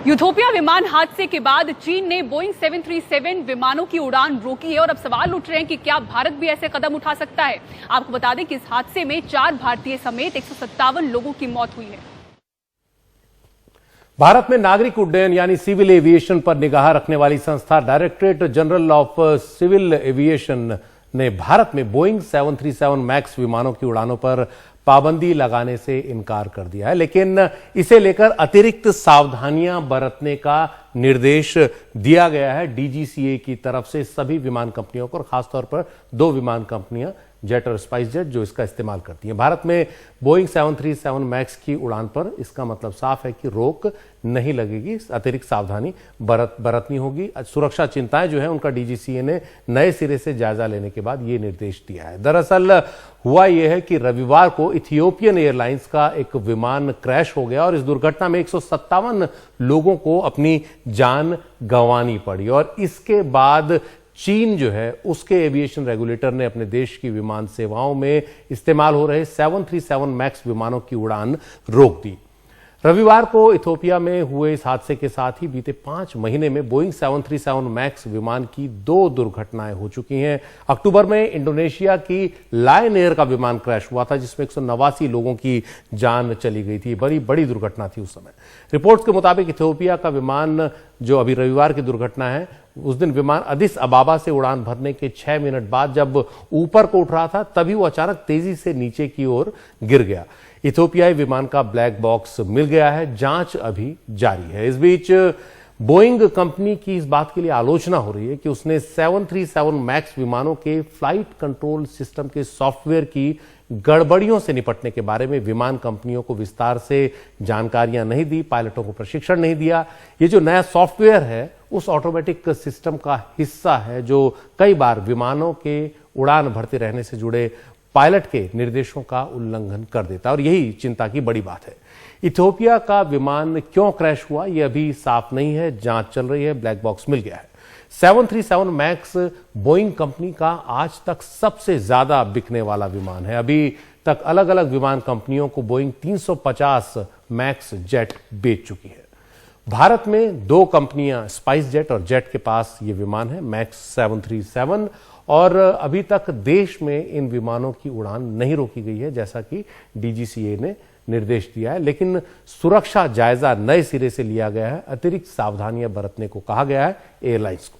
यूथोपिया विमान हादसे के बाद चीन ने बोइंग 737 विमानों की उड़ान रोकी है और अब सवाल उठ रहे हैं कि क्या भारत भी ऐसे कदम उठा सकता है। आपको बता दें कि इस हादसे में 4 भारतीय समेत 157 लोगों की मौत हुई है। भारत में नागरिक उड्डयन यानी सिविल एविएशन पर निगाह रखने वाली संस्था Directorate General of Civil Aviation ने भारत में बोइंग 737 मैक्स विमानों की उड़ानों पर पाबंदी लगाने से इनकार कर दिया है, लेकिन इसे लेकर अतिरिक्त सावधानियां बरतने का निर्देश दिया गया है डीजीसीए की तरफ से सभी विमान कंपनियों को, और खासतौर पर 2 विमान कंपनियां जेट और स्पाइस जेट जो इसका इस्तेमाल करती हैं। भारत में बोइंग 737 मैक्स की उड़ान पर इसका मतलब साफ है कि रोक नहीं लगेगी, अतिरिक्त सावधानी बरतनी होगी। सुरक्षा चिंताएं जो है उनका डीजीसीए ने नए सिरे से जायजा लेने के बाद ये निर्देश दिया है। दरअसल हुआ यह है कि रविवार को इथियोपियन एयरलाइंस का एक विमान क्रैश हो गया और इस दुर्घटना में 157 लोगों को अपनी जान गंवानी पड़ी, और इसके बाद चीन जो है उसके एविएशन रेगुलेटर ने अपने देश की विमान सेवाओं में इस्तेमाल हो रहे 737 मैक्स विमानों की उड़ान रोक दी। रविवार को इथियोपिया में हुए इस हादसे के साथ ही बीते 5 महीने में बोइंग 737 मैक्स विमान की 2 दुर्घटनाएं हो चुकी हैं। अक्टूबर में इंडोनेशिया की लायन एयर का विमान क्रैश हुआ था जिसमें 189 लोगों की जान चली गई थी। बड़ी दुर्घटना थी उस समय। रिपोर्ट्स के मुताबिक इथियोपिया का विमान जो अभी रविवार की दुर्घटना है, उस दिन विमान अदिस अबाबा से उड़ान भरने के 6 मिनट बाद जब ऊपर को उठ रहा था तभी वो अचानक तेजी से नीचे की ओर गिर गया। इथियोपियाई विमान का ब्लैक बॉक्स मिल गया है, जांच अभी जारी है। इस बीच बोइंग कंपनी की इस बात के लिए आलोचना हो रही है कि उसने 737 मैक्स विमानों के फ्लाइट कंट्रोल सिस्टम के सॉफ्टवेयर की गड़बड़ियों से निपटने के बारे में विमान कंपनियों को विस्तार से जानकारियां नहीं दी, पायलटों को प्रशिक्षण नहीं दिया। ये जो नया सॉफ्टवेयर है उस ऑटोमेटिक सिस्टम का हिस्सा है जो कई बार विमानों के उड़ान भरते रहने से जुड़े पायलट के निर्देशों का उल्लंघन कर देता है, और यही चिंता की बड़ी बात है। इथियोपिया का विमान क्यों क्रैश हुआ यह अभी साफ नहीं है, जांच चल रही है, ब्लैक बॉक्स मिल गया है। 737 मैक्स बोइंग कंपनी का आज तक सबसे ज्यादा बिकने वाला विमान है। अभी तक अलग अलग विमान कंपनियों को बोइंग 350 मैक्स जेट बेच चुकी है। भारत में 2 कंपनियां स्पाइस जेट और जेट के पास ये विमान है मैक्स 737, और अभी तक देश में इन विमानों की उड़ान नहीं रोकी गई है जैसा कि डीजीसीए ने निर्देश दिया है, लेकिन सुरक्षा जायजा नए सिरे से लिया गया है। अतिरिक्त सावधानियां बरतने को कहा गया है एयरलाइंस को।